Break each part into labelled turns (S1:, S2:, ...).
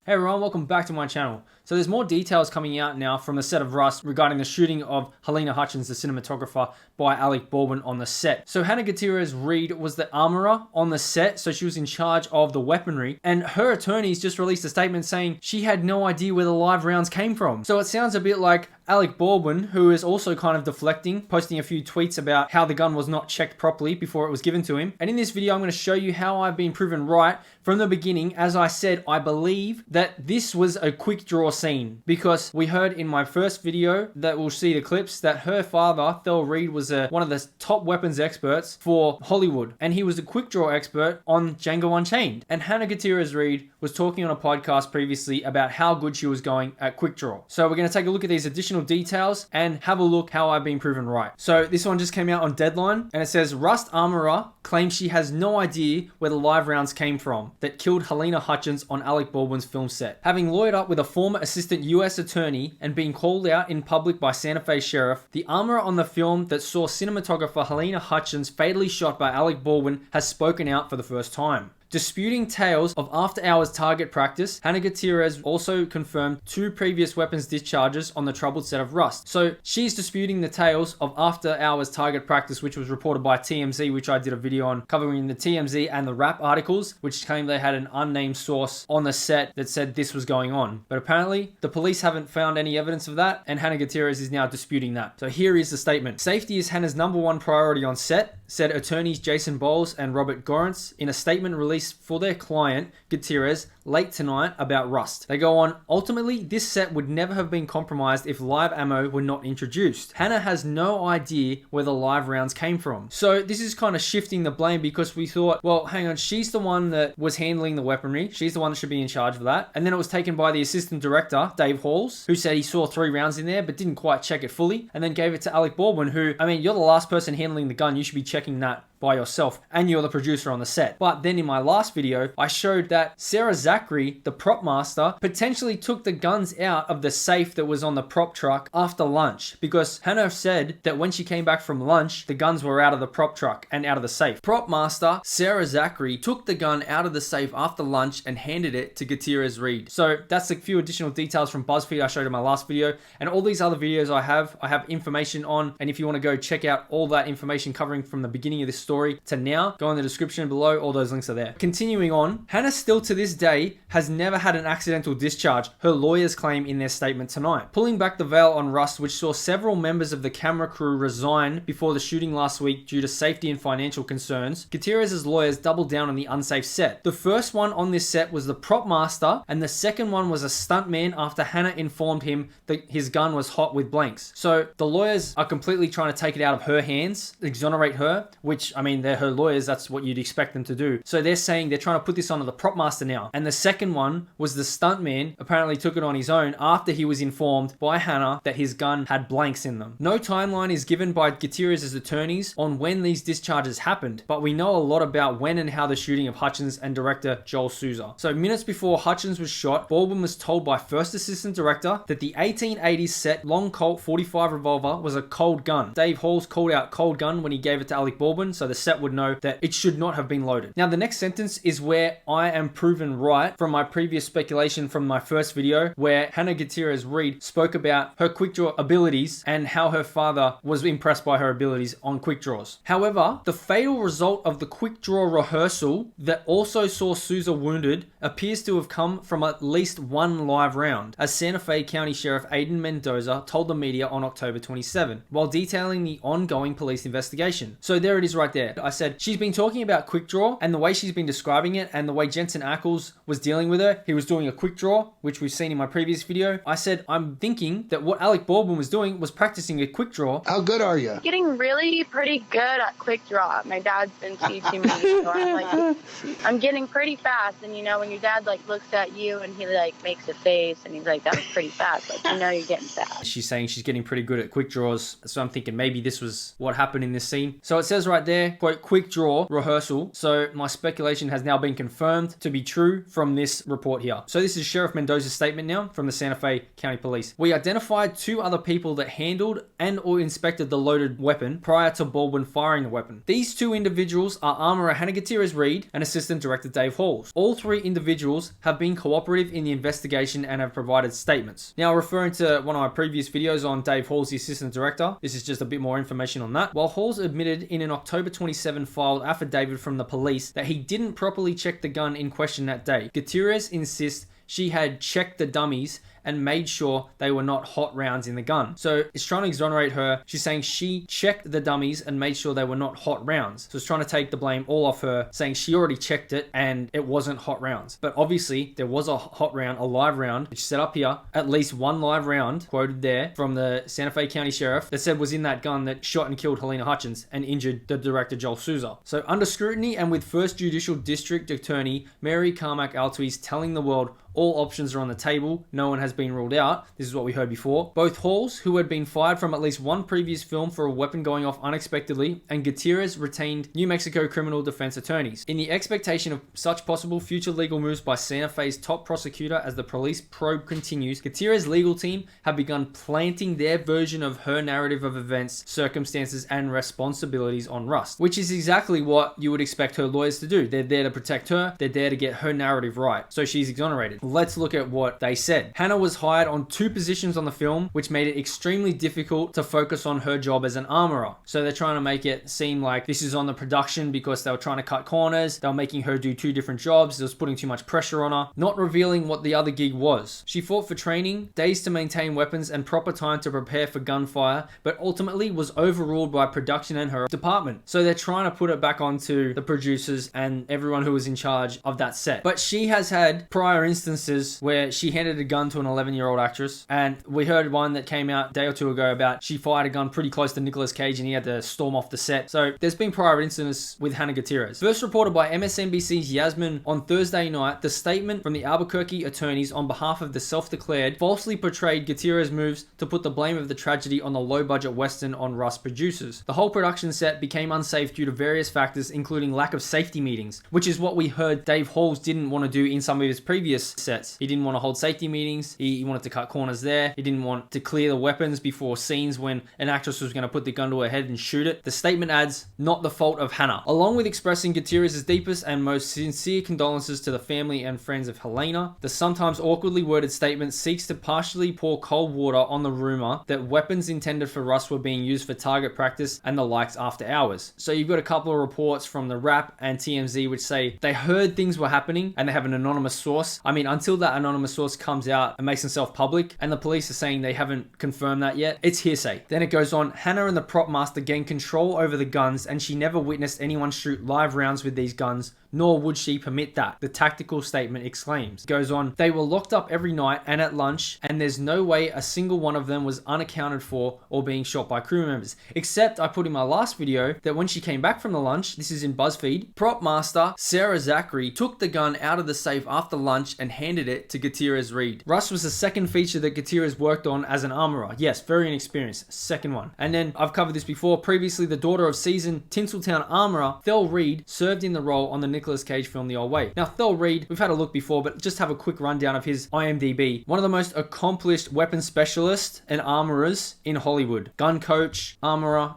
S1: Hey everyone, welcome back to my channel. So there's more details coming out now from the set of Rust regarding the shooting of Halyna Hutchins, the cinematographer, by Alec Baldwin on the set. So Hannah Gutierrez Reed was the armorer on the set, so she was in charge of the weaponry, and her attorneys just released a statement saying she had no idea where the live rounds came from. So it sounds a bit like Alec Baldwin, who is also kind of deflecting, posting a few tweets about how the gun was not checked properly before it was given to him. And in this video, I'm going to show you how I've been proven right from the beginning. As I said, I believe that this was a quick draw scene, because we heard in my first video that we'll see the clips that her father, Thel Reed, was one of the top weapons experts for Hollywood, and he was a quick draw expert on Django Unchained. And Hannah Gutierrez Reed was talking on a podcast previously about how good she was going at quick draw. So we're going to take a look at these additional details and have a look how I've been proven right. So this one just came out on Deadline, and it says Rust Armourer claims she has no idea where the live rounds came from that killed Halyna Hutchins on Alec Baldwin's film set. Having lawyered up with a former assistant US attorney and being called out in public by Santa Fe sheriff, the armourer on the film that saw cinematographer Halyna Hutchins fatally shot by Alec Baldwin has spoken out for the first time. Disputing tales of after-hours target practice, Hannah Gutierrez also confirmed 2 previous weapons discharges on the troubled set of Rust. So she's disputing the tales of after-hours target practice, which was reported by TMZ, which I did a video on covering the TMZ and the Rap articles, which claimed they had an unnamed source on the set that said this was going on. But apparently, the police haven't found any evidence of that, and Hannah Gutierrez is now disputing that. So here is the statement. Safety is Hannah's #1 priority on set, said attorneys Jason Bowles and Robert Gorence in a statement released for their client, Gutierrez, late tonight about Rust. They go on, ultimately, this set would never have been compromised if live ammo were not introduced. Hannah has no idea where the live rounds came from. So this is kind of shifting the blame, because we thought, well, hang on, she's the one that was handling the weaponry. She's the one that should be in charge of that. And then it was taken by the assistant director, Dave Halls, who said he saw 3 rounds in there, but didn't quite check it fully, and then gave it to Alec Baldwin, who, I mean, you're the last person handling the gun. You should be checking that by yourself, and you're the producer on the set. But then in my last video, I showed that Sarah Zachary, the prop master, potentially took the guns out of the safe that was on the prop truck after lunch, because Hannah said that when she came back from lunch, the guns were out of the prop truck and out of the safe. Prop master Sarah Zachary took the gun out of the safe after lunch and handed it to Gutierrez Reed. So that's a few additional details from Buzzfeed I showed in my last video, and all these other videos I have information on, and if you want to go check out all that information covering from the beginning of this story to now, go in the description below. All those links are there. Continuing on, Hannah still to this day has never had an accidental discharge, her lawyers claim in their statement tonight. Pulling back the veil on Rust, which saw several members of the camera crew resign before the shooting last week due to safety and financial concerns, Gutierrez's lawyers doubled down on the unsafe set. The first one on this set was the prop master, and the second one was a stuntman after Hannah informed him that his gun was hot with blanks. So the lawyers are completely trying to take it out of her hands, exonerate her, which, I mean, they're her lawyers, that's what you'd expect them to do. So they're saying they're trying to put this onto the prop master now. And the second one was the stuntman apparently took it on his own after he was informed by Hannah that his gun had blanks in them. No timeline is given by Gutierrez's attorneys on when these discharges happened, but we know a lot about when and how the shooting of Hutchins and director Joel Souza. So minutes before Hutchins was shot, Baldwin was told by first assistant director that the 1880s set long Colt 45 revolver was a cold gun. Dave Halls called out cold gun when he gave it to Alec Baldwin, so the set would know that it should not have been loaded. Now the next sentence is where I am proven right from my previous speculation from my first video, where Hannah Gutierrez Reed spoke about her quick draw abilities and how her father was impressed by her abilities on quick draws. However, the fatal result of the quick draw rehearsal that also saw Souza wounded appears to have come from at least 1 live round, as Santa Fe County Sheriff Aiden Mendoza told the media on October 27, while detailing the ongoing police investigation. So there it is right there. I said she's been talking about quick draw, and the way she's been describing it and the way Jensen Ackles was dealing with her, he was doing a quick draw, which we've seen in my previous video. I said I'm thinking that what Alec Baldwin was doing was practicing a quick draw.
S2: How good are you?
S3: Getting really pretty good at quick draw. My dad's been teaching me, so I'm getting pretty fast. And you know, when your dad looks at you and he makes a face and he's like, that was pretty fast, you know you're getting fast.
S1: She's saying she's getting pretty good at quick draws, so I'm thinking maybe this was what happened in this scene. So it says right there, their, quote, quick draw rehearsal. So my speculation has now been confirmed to be true from this report here. So this is Sheriff Mendoza's statement now from the Santa Fe County Police. We identified 2 other people that handled and or inspected the loaded weapon prior to Baldwin firing the weapon. These 2 individuals are Armourer Hannah Gutierrez Reed and Assistant Director Dave Halls. All 3 individuals have been cooperative in the investigation and have provided statements. Now, referring to one of my previous videos on Dave Halls, the Assistant Director, this is just a bit more information on that. While Halls admitted in an October 27 filed affidavit from the police that he didn't properly check the gun in question that day, Gutierrez insists she had checked the dummies and made sure they were not hot rounds in the gun. So it's trying to exonerate her. She's saying she checked the dummies and made sure they were not hot rounds. So it's trying to take the blame all off her, saying she already checked it and it wasn't hot rounds. But obviously there was a hot round, a live round, which set up here, at least one live round, quoted there from the Santa Fe County Sheriff, that said was in that gun that shot and killed Helena Hutchins and injured the director Joel Souza. So under scrutiny and with First Judicial District Attorney Mary Carmack Altuis telling the world all options are on the table, no one has been ruled out. This is what we heard before. Both Halls, who had been fired from at least one previous film for a weapon going off unexpectedly, and Gutierrez retained New Mexico criminal defense attorneys. In the expectation of such possible future legal moves by Santa Fe's top prosecutor as the police probe continues, Gutierrez's legal team have begun planting their version of her narrative of events, circumstances, and responsibilities on Rust, which is exactly what you would expect her lawyers to do. They're there to protect her. They're there to get her narrative right. So she's exonerated. Let's look at what they said. Hannah was hired on 2 positions on the film, which made it extremely difficult to focus on her job as an armorer. So they're trying to make it seem like this is on the production because they were trying to cut corners. They were making her do 2 different jobs. It was putting too much pressure on her, not revealing what the other gig was. She fought for training, days to maintain weapons, and proper time to prepare for gunfire, but ultimately was overruled by production and her department. So they're trying to put it back onto the producers and everyone who was in charge of that set. But she has had prior instances where she handed a gun to an 11-year-old actress, and we heard one that came out a day or 2 ago about she fired a gun pretty close to Nicolas Cage and he had to storm off the set. So there's been prior incidents with Hannah Gutierrez. First reported by MSNBC's Yasmin on Thursday night, the statement from the Albuquerque attorneys on behalf of the self-declared falsely portrayed Gutierrez moves to put the blame of the tragedy on the low-budget Western on Rust producers. The whole production set became unsafe due to various factors, including lack of safety meetings, which is what we heard Dave Halls didn't want to do in some of his previous sets. He didn't want to hold safety meetings. He wanted to cut corners there. He didn't want to clear the weapons before scenes when an actress was going to put the gun to her head and shoot it. The statement adds, not the fault of Hannah. Along with expressing Gutierrez's deepest and most sincere condolences to the family and friends of Helena, the sometimes awkwardly worded statement seeks to partially pour cold water on the rumor that weapons intended for Rust were being used for target practice and the likes after hours. So you've got a couple of reports from the Wrap and TMZ which say they heard things were happening and they have an anonymous source. I mean, until that anonymous source comes out and makes himself public, and the police are saying they haven't confirmed that yet, it's hearsay. Then it goes on, Hannah and the prop master gained control over the guns and she never witnessed anyone shoot live rounds with these guns, nor would she permit that, the tactical statement exclaims. It goes on, they were locked up every night and at lunch, and there's no way a single one of them was unaccounted for or being shot by crew members. Except I put in my last video that when she came back from the lunch, this is in Buzzfeed, prop master Sarah Zachary took the gun out of the safe after lunch and handed it to Gutierrez Reed. Rust was the second feature that Gutierrez worked on as an armorer. Yes, very inexperienced. Second one. And then I've covered this before. Previously, the daughter of seasoned Tinseltown armorer Thel Reed served in the role on the Nicolas Cage film The Old Way. Now, Thel Reed, we've had a look before, but just have a quick rundown of his IMDb. One of the most accomplished weapons specialists and armorers in Hollywood. Gun coach, armorer,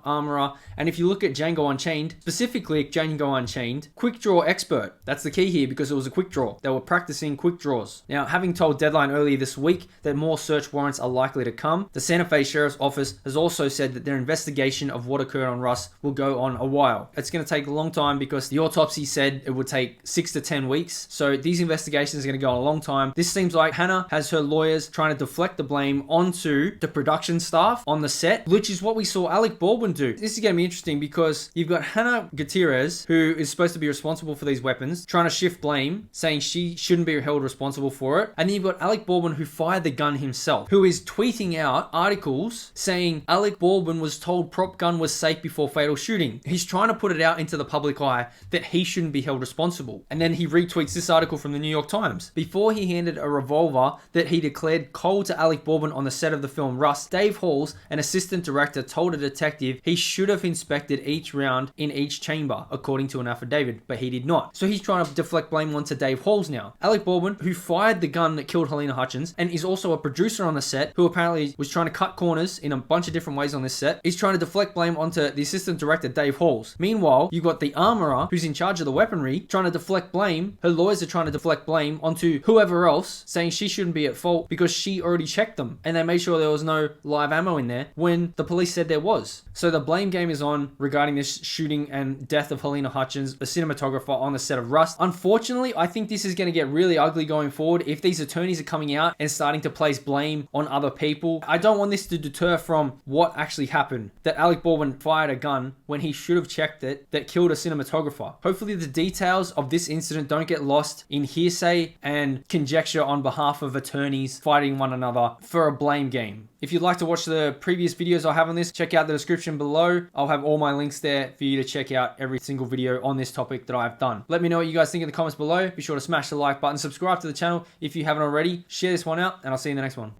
S1: and if you look at Django Unchained, specifically Django Unchained, quick draw expert. That's the key here because it was a quick draw. They were practicing quick draws. Now, having told Deadline earlier this week that more search warrants are likely to come, the Santa Fe Sheriff's Office has also said that their investigation of what occurred on Rust will go on a while. It's going to take a long time because the autopsy said it would take 6 to 10 weeks. So these investigations are going to go on a long time. This seems like Hannah has her lawyers trying to deflect the blame onto the production staff on the set, which is what we saw Alec Baldwin do. This is going to be interesting because you've got Hannah Gutierrez, who is supposed to be responsible for these weapons, trying to shift blame, saying she shouldn't be held responsible for it. And then you've got Alec Baldwin, who fired the gun himself, who is tweeting out articles saying Alec Baldwin was told prop gun was safe before fatal shooting. He's trying to put it out into the public eye that he shouldn't be held held responsible. And then he retweets this article from the New York Times. Before he handed a revolver that he declared cold to Alec Baldwin on the set of the film Rust, Dave Halls, an assistant director, told a detective he should have inspected each round in each chamber, according to an affidavit, but he did not. So he's trying to deflect blame onto Dave Halls now. Alec Baldwin, who fired the gun that killed Helena Hutchins, and is also a producer on the set, who apparently was trying to cut corners in a bunch of different ways on this set, is trying to deflect blame onto the assistant director, Dave Halls. Meanwhile, you've got the Armourer, who's in charge of the weaponry, trying to deflect blame. Her lawyers are trying to deflect blame onto whoever else, saying she shouldn't be at fault because she already checked them, and they made sure there was no live ammo in there when the police said there was. So the blame game is on regarding this shooting and death of Helena Hutchins, a cinematographer on the set of Rust. Unfortunately, I think this is going to get really ugly going forward if these attorneys are coming out and starting to place blame on other people. I don't want this to deter from what actually happened, that Alec Baldwin fired a gun when he should have checked it, that killed a cinematographer. Hopefully the details of this incident don't get lost in hearsay and conjecture on behalf of attorneys fighting one another for a blame game. If you'd like to watch the previous videos I have on this, check out the description below. I'll have all my links there for you to check out every single video on this topic that I've done. Let me know what you guys think in the comments below. Be sure to smash the like button, subscribe to the channel if you haven't already, share this one out, and I'll see you in the next one.